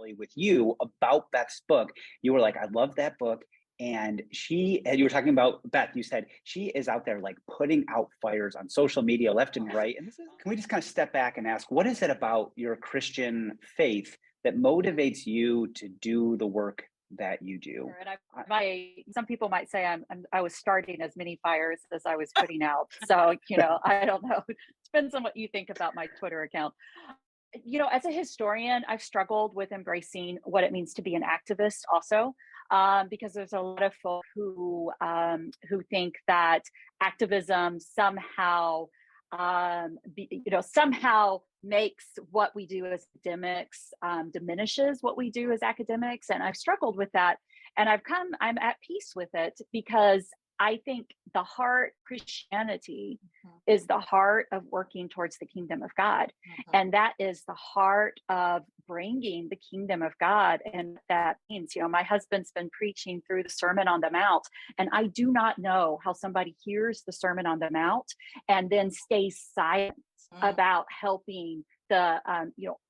Kellie, with you about Beth's book. You were like, I love that book. And you were talking about Beth, you said she is out there like putting out fires on social media left and right. And can we just kind of step back and ask, what is it about your Christian faith that motivates you to do the work that you do? And some people might say I was starting as many fires as I was putting out. So, I don't know. It depends on what you think about my Twitter account. As a historian, I've struggled with embracing what it means to be an activist also, because there's a lot of folk who think that activism somehow somehow makes what we do as academics, diminishes what we do as academics. And I've struggled with that. And I'm at peace with it, because I think the heart Christianity is the heart of working towards the kingdom of God. And that is the heart of bringing the kingdom of God. And that means, my husband's been preaching through the Sermon on the Mount, and I do not know how somebody hears the Sermon on the Mount and then stays silent about helping the,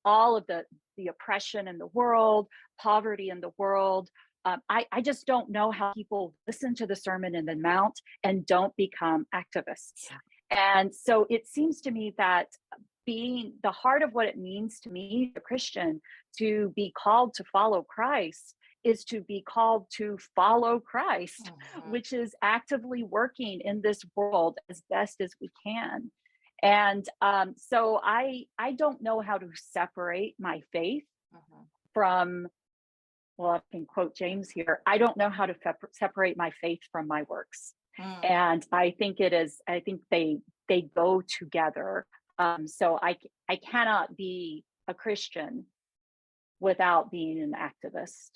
all of the oppression in the world, poverty in the world. I just don't know how people listen to the Sermon on the Mount and don't become activists. And so it seems to me that being the heart of what it means to me, a Christian, to be called to follow Christ is to be called to follow Christ, which is actively working in this world as best as we can. And so I don't know how to separate my faith from, well, I can quote James here, I don't know how to separate my faith from my works. And I think they go together. So I cannot be a Christian without being an activist.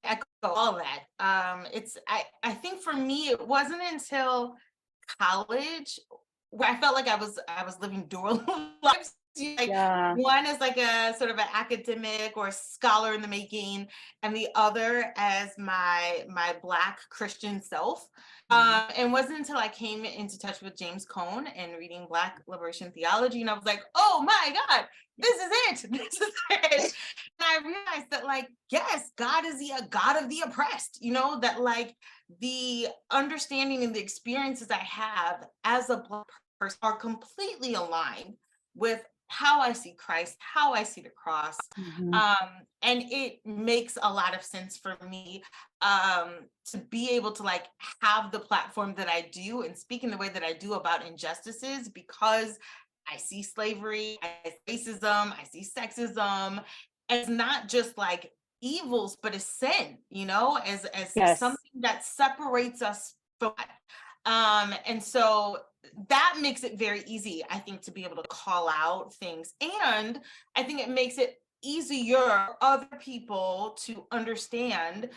Echo all that. I think for me, it wasn't until college where I felt like I was living dual lives. One is like a sort of an academic or a scholar in the making, and the other as my Black Christian self. And it wasn't until I came into touch with James Cone and reading Black liberation theology, and I was like, oh my God, this is it. This is it. And I realized that, like, yes, God is a God of the oppressed, that like the understanding and the experiences I have as a Black person are completely aligned with how I see Christ, how I see the cross. And it makes a lot of sense for me to be able to like have the platform that I do and speak in the way that I do about injustices, because I see slavery, I see racism, I see sexism as not just like evils, but as sin, as something that separates us from God. And so that makes it very easy, I think, to be able to call out things. And I think it makes it easier for other people to understand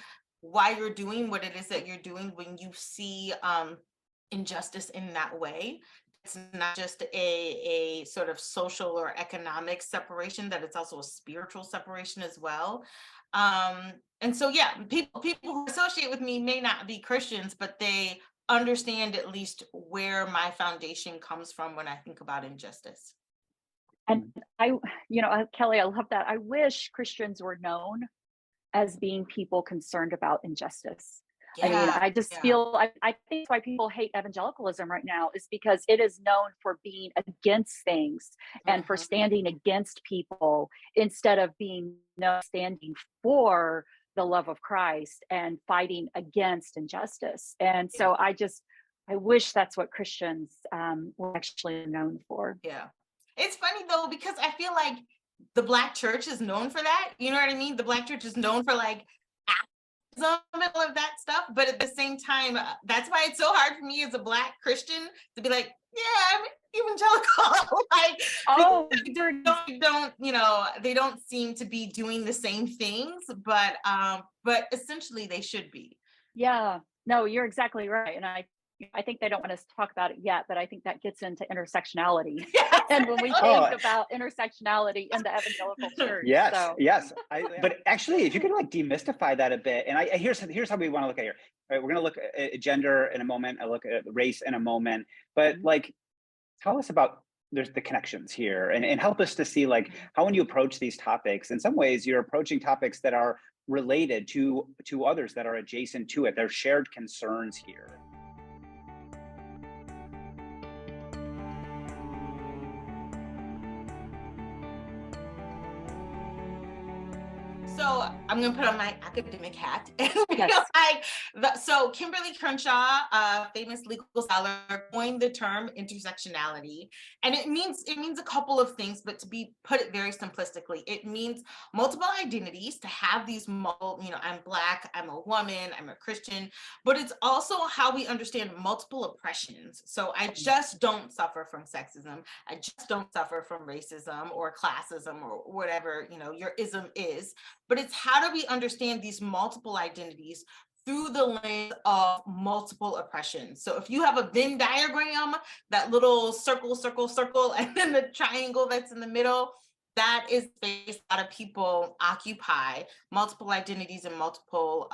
why you're doing what it is that you're doing when you see injustice in that way. It's not just a sort of social or economic separation, that it's also a spiritual separation as well. And so, yeah, people who associate with me may not be Christians, but they understand at least where my foundation comes from when I think about injustice. And Kellie, I love that. I wish Christians were known as being people concerned about injustice. I mean, I just feel, I think why people hate evangelicalism right now is because it is known for being against things and for standing against people, instead of being standing for the love of Christ and fighting against injustice. And so I wish that's what Christians were actually known for. Yeah. It's funny though, because I feel like the Black church is known for that. You know what I mean? The Black church is known for like activism and all of that stuff. But at the same time, that's why it's so hard for me as a Black Christian to be like, yeah, I'm evangelical. They don't seem to be doing the same things, but essentially they should be. Yeah, no, you're exactly right. And I think they don't want us to talk about it yet, but I think that gets into intersectionality. Yes. And when we think about intersectionality in the evangelical church. Yes. But actually, if you could like demystify that a bit, and here's how we want to look at it here. All right, we're going to look at gender in a moment. I look at race in a moment, but like, tell us about there's the connections here, and help us to see like how when you approach these topics, in some ways you're approaching topics that are related to others that are adjacent to it. There's shared concerns here. So I'm going to put on my academic hat. Yes. So Kimberly Crenshaw, a famous legal scholar, coined the term intersectionality, and it means a couple of things. But to put it very simplistically, it means multiple identities. To have these multiple, I'm Black, I'm a woman, I'm a Christian, but it's also how we understand multiple oppressions. So I just don't suffer from sexism. I just don't suffer from racism or classism or whatever your ism is. But it's how do we understand these multiple identities through the lens of multiple oppressions. So if you have a Venn diagram, that little circle, circle, circle, and then the triangle that's in the middle, that is space a lot of people occupy, multiple identities and multiple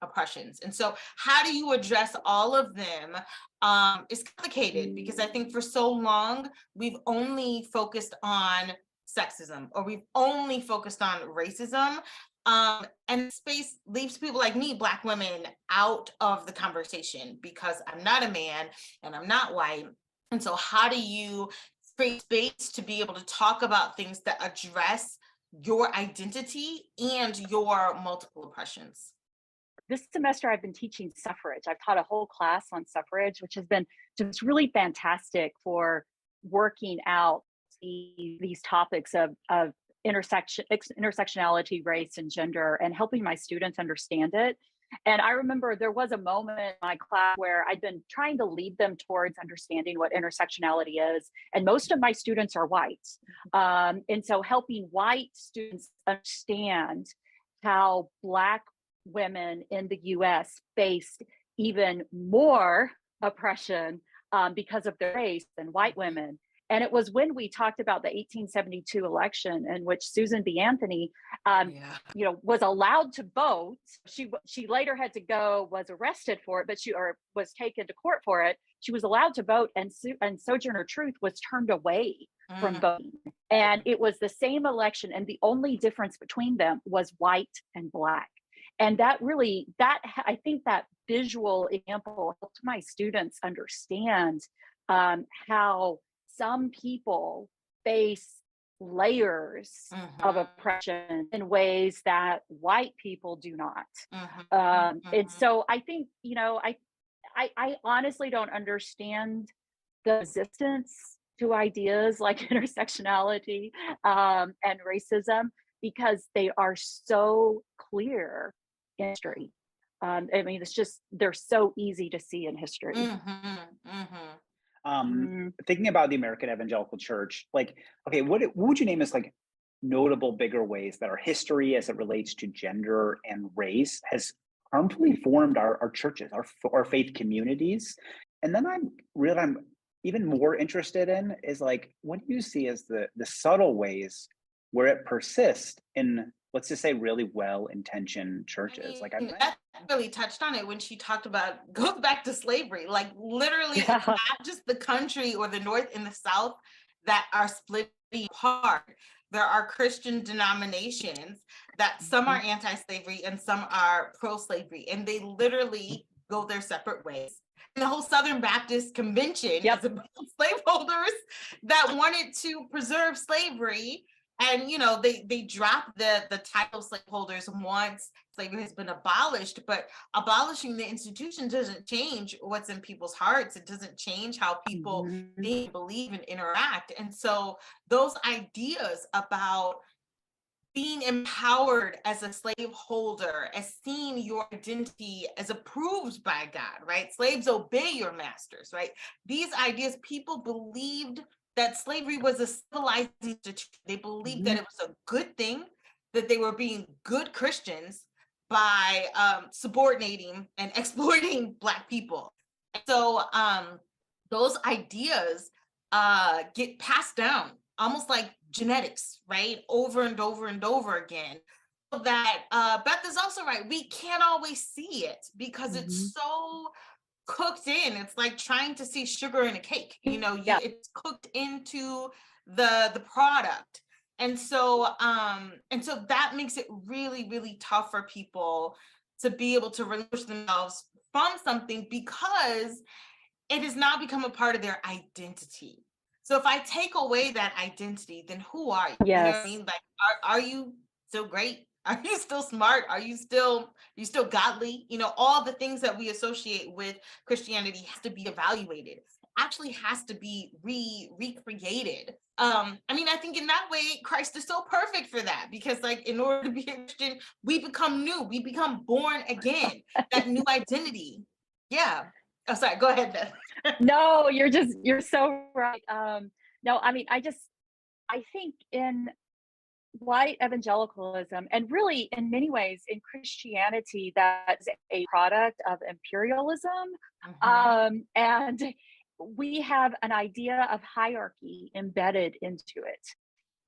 oppressions. And so how do you address all of them? It's complicated because I think for so long, we've only focused on sexism, or we've only focused on racism. And space leaves people like me, Black women, out of the conversation because I'm not a man and I'm not white. And so how do you create space to be able to talk about things that address your identity and your multiple oppressions? This semester, I've been teaching suffrage. I've taught a whole class on suffrage, which has been just really fantastic for working out these topics of intersectionality, race, and gender, and helping my students understand it. And I remember there was a moment in my class where I'd been trying to lead them towards understanding what intersectionality is. And most of my students are white. And so helping white students understand how Black women in the US faced even more oppression because of their race than white women. And it was when we talked about the 1872 election in which Susan B. Anthony, was allowed to vote. She later had to go, was arrested for it, but was taken to court for it. She was allowed to vote, and Sojourner Truth was turned away from voting. And it was the same election, and the only difference between them was white and Black. And I think that visual example helped my students understand how some people face layers of oppression in ways that white people do not. And so I think, I honestly don't understand the resistance to ideas like intersectionality and racism, because they are so clear in history. They're so easy to see in history. Thinking about the American Evangelical Church, what would you name as like notable bigger ways that our history as it relates to gender and race has harmfully formed our churches, our faith communities? And then I'm even more interested in is like, what do you see as the subtle ways where it persists in, let's just say, really well-intentioned churches? That really touched on it when she talked about, goes back to slavery, like literally it's not just the country or the North and the South that are splitting apart. There are Christian denominations that some are anti-slavery and some are pro-slavery, and they literally go their separate ways. And the whole Southern Baptist Convention is about slaveholders that wanted to preserve slavery. And, they dropped the title slaveholders once slavery has been abolished, but abolishing the institution doesn't change what's in people's hearts. It doesn't change how people think, believe, and interact. And so those ideas about being empowered as a slaveholder, as seeing your identity as approved by God, right? Slaves obey your masters, right? These ideas, people believed that slavery was a civilized institution. They believed that it was a good thing, that they were being good Christians by subordinating and exploiting Black people. And so those ideas get passed down almost like genetics, right? Over and over and over again. So that Beth is also right. We can't always see it because it's so cooked in. It's like trying to see sugar in a cake. You know, it's cooked into the product. And so that makes it really, really tough for people to be able to relinquish themselves from something, because it has now become a part of their identity. So if I take away that identity, then who are you? Yes. You know what I mean? Like, are you still great? Are you still smart? Are you still godly? You know, all the things that we associate with Christianity has to be evaluated. Actually has to be recreated. I mean, I think in that way, Christ is so perfect for that, because like, in order to be a Christian, we become new, we become born again, that new identity. Yeah. Oh, sorry, go ahead, Beth. No, you're so right. No, I mean, I think in white evangelicalism, and really in many ways in Christianity, that's a product of imperialism. And we have an idea of hierarchy embedded into it.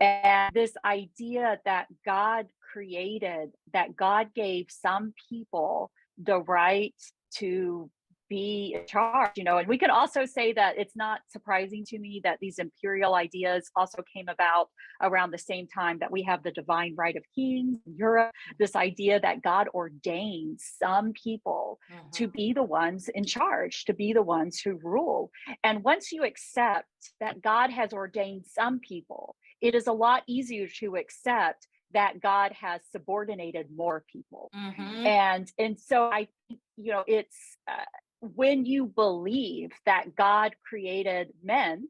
And this idea that God created, that God gave some people the right to be in charge, you know. And we can also say that it's not surprising to me that these imperial ideas also came about around the same time that we have the divine right of kings in Europe, this idea that God ordains some people to be the ones in charge, to be the ones who rule. And once you accept that God has ordained some people, it is a lot easier to accept that God has subordinated more people. And so I think, you know, it's when you believe that God created men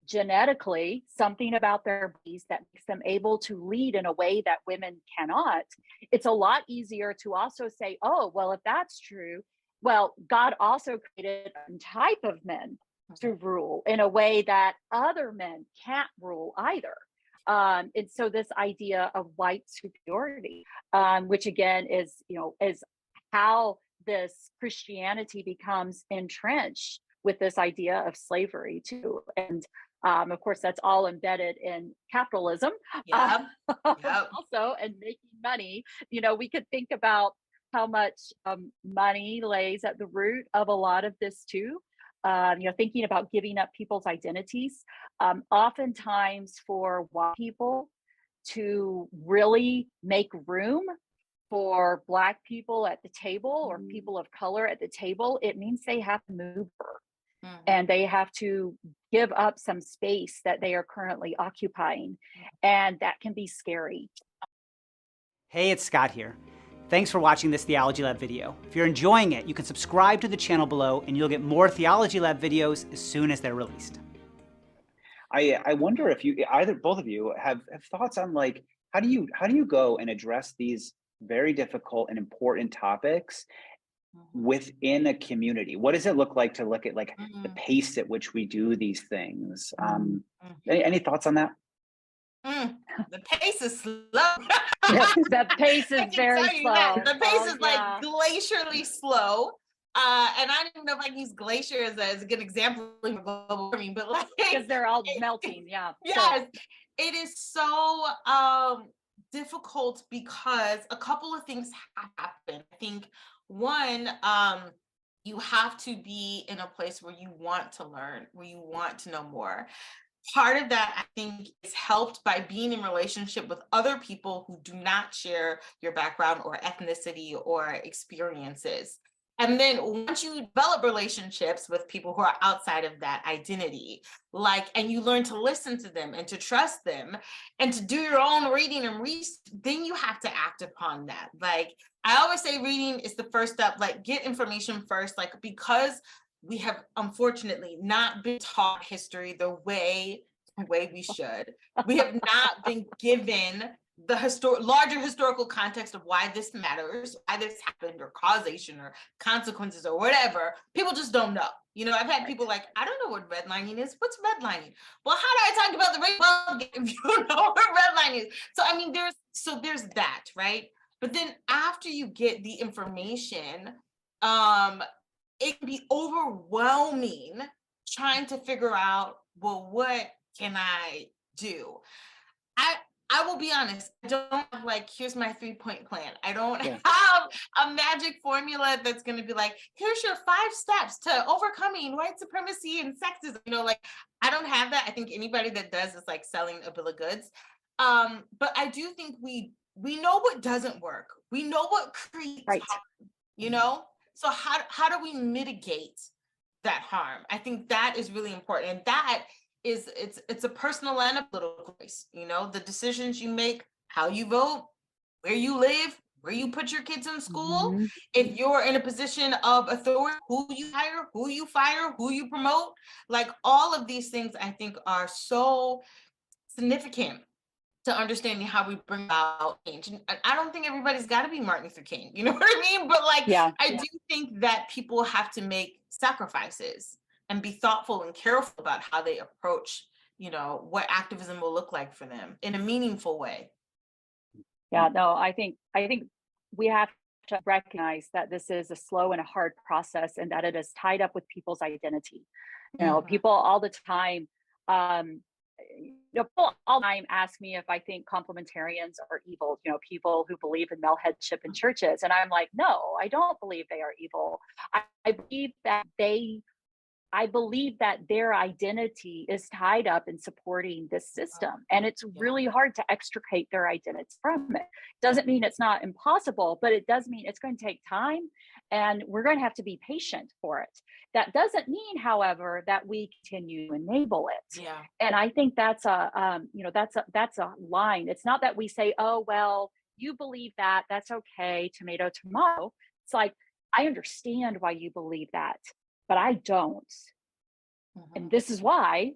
genetically, something about their bodies that makes them able to lead in a way that women cannot, it's a lot easier to also say, oh, well, if that's true, well, God also created a type of men to rule in a way that other men can't rule either. And so this idea of white superiority, which again is, you know, is how this Christianity becomes entrenched with this idea of slavery too. And of course, that's all embedded in capitalism. Also, and making money. You know, we could think about how much money lays at the root of a lot of this too. You know, thinking about giving up people's identities. Oftentimes for white people to really make room for Black people at the table or people of color at the table, it means they have to move and they have to give up some space that they are currently occupying. And that can be scary. Hey, it's Scott here. Thanks for watching this Theology Lab video. If you're enjoying it, you can subscribe to the channel below and you'll get more Theology Lab videos as soon as they're released. I wonder if you, both of you have thoughts on like, how do you go and address these very difficult and important topics within a community? What does it look like to look at like the pace at which we do these things? Any thoughts on that? The pace is slow. The pace is very slow. The pace is like glacially slow. And I don't even know if I can use glacier as a good example of global warming, but like, because they're all melting. Yes, it is so difficult because a couple of things happen. I think one, you have to be in a place where you want to learn, where you want to know more. Part of that, I think, is helped by being in relationship with other people who do not share your background or ethnicity or experiences. And then once you develop relationships with people who are outside of that identity, and you learn to listen to them and to trust them and to do your own reading and research, then you have to act upon that. Like, I always say reading is the first step, like get information first, like, because we have unfortunately not been taught history the way we should. We have not been given the larger historical context of why this matters, why this happened, or causation or consequences or whatever. People just don't know. You know, I've had people like, I don't know what redlining is. What's redlining? Well, how do I talk about the race if you don't know what redlining is? So, I mean, there's that, right? But then after you get the information, it can be overwhelming trying to figure out, well, what can I do? I will be honest, I don't have like, here's my 3-point plan. I don't Yeah. have a magic formula that's going to be like, here's your 5 steps to overcoming white supremacy and sexism. You know, like, I don't have that. I think anybody that does is like selling a bill of goods. But I do think we know what doesn't work. We know what creates harm, you know? So how do we mitigate that harm? I think that is really important. And that is, it's a personal and a political choice, you know, the decisions you make, how you vote, where you live, where you put your kids in school. If you're in a position of authority, who you hire, who you fire, who you promote, like all of these things I think are so significant to understanding how we bring about change. And I don't think everybody's got to be Martin Luther King, you know what I mean? But like, I do think that people have to make sacrifices and be thoughtful and careful about how they approach, you know, what activism will look like for them in a meaningful way. Yeah, no, I think we have to recognize that this is a slow and a hard process, and that it is tied up with people's identity. You know, people all the time, people all the time ask me if I think complementarians are evil, you know, people who believe in male headship in churches. And I'm like, no, I don't believe they are evil. I believe that their identity is tied up in supporting this system. And it's really hard to extricate their identity from it. Doesn't mean it's not impossible, but it does mean it's going to take time, and we're going to have to be patient for it. That doesn't mean, however, that we continue to enable it. Yeah. And I think that's that's a line. It's not that we say, oh, well, you believe that, that's okay, tomato, tomato. It's like, I understand why you believe that, but I don't. And this is why.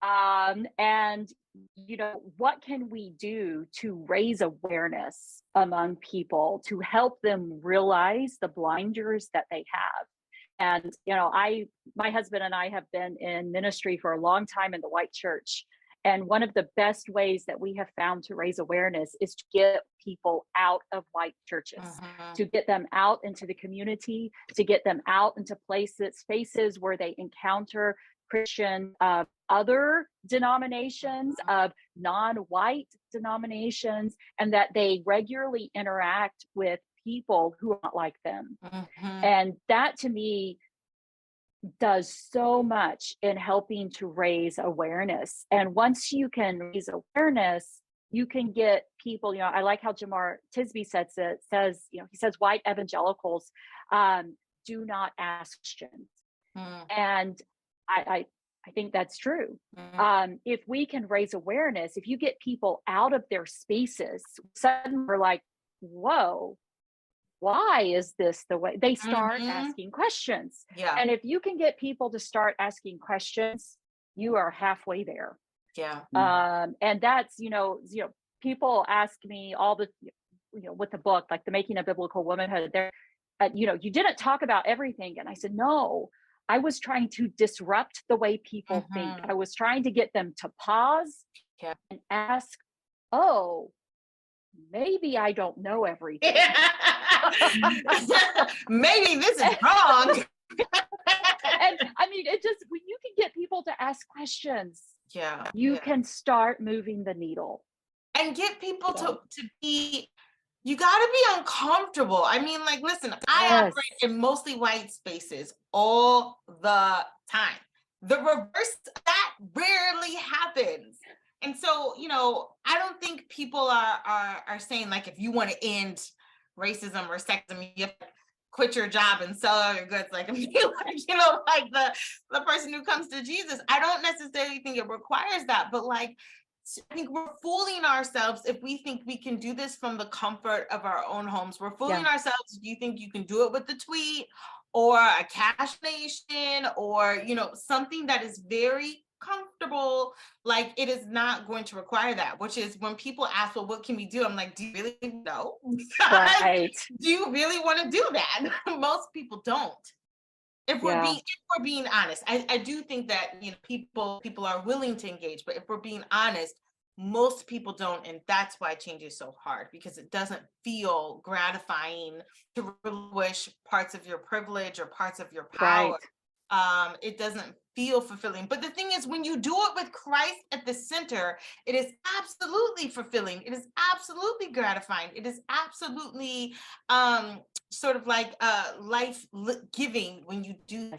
And, you know, what can we do to raise awareness among people to help them realize the blinders that they have? And, you know, my husband and I have been in ministry for a long time in the white church. And one of the best ways that we have found to raise awareness is to get people out of white churches, to get them out into the community, to get them out into spaces where they encounter Christian other denominations, of non-white denominations, and that they regularly interact with people who are not like them. And that, to me, does so much in helping to raise awareness. And once you can raise awareness, you can get people, you know, I like how Jamar Tisby says, you know, he says white evangelicals do not ask questions. And I think that's true. If we can raise awareness, if you get people out of their spaces, suddenly we're like, whoa, why is this the way? They start asking questions. Yeah. And if you can get people to start asking questions, you are halfway there. Yeah. And that's, you know, people ask me all the, you know, with the book, like The Making of Biblical Womanhood, there, you know, you didn't talk about everything. And I said, no, I was trying to disrupt the way people think. I was trying to get them to pause and ask, oh, maybe I don't know everything. Maybe this is wrong. And I mean, it just, when you can get people to ask questions, you can start moving the needle. And get people to be, you got to be uncomfortable. I mean, like, listen, I operate in mostly white spaces all the time. The reverse of that rarely happens. And so, you know, I don't think people are saying, like, if you want to end racism or sexism, you have to quit your job and sell all your goods, like, you know, like the person who comes to Jesus. I don't necessarily think it requires that, but like, I think we're fooling ourselves if we think we can do this from the comfort of our own homes. We're fooling ourselves if you think you can do it with the tweet or a cash nation or, you know, something that is very comfortable. Like, it is not going to require that, which is when people ask, well, what can we do? I'm like, do you really know? Right. Do you really want to do that? Most people don't. If we're being honest, I do think that, you know, people are willing to engage, but if we're being honest, most people don't, and that's why change is so hard, because it doesn't feel gratifying to relinquish parts of your privilege or parts of your power. It doesn't feel fulfilling. But the thing is, when you do it with Christ at the center, it is absolutely fulfilling. It is absolutely gratifying. It is absolutely sort of like life giving when you do.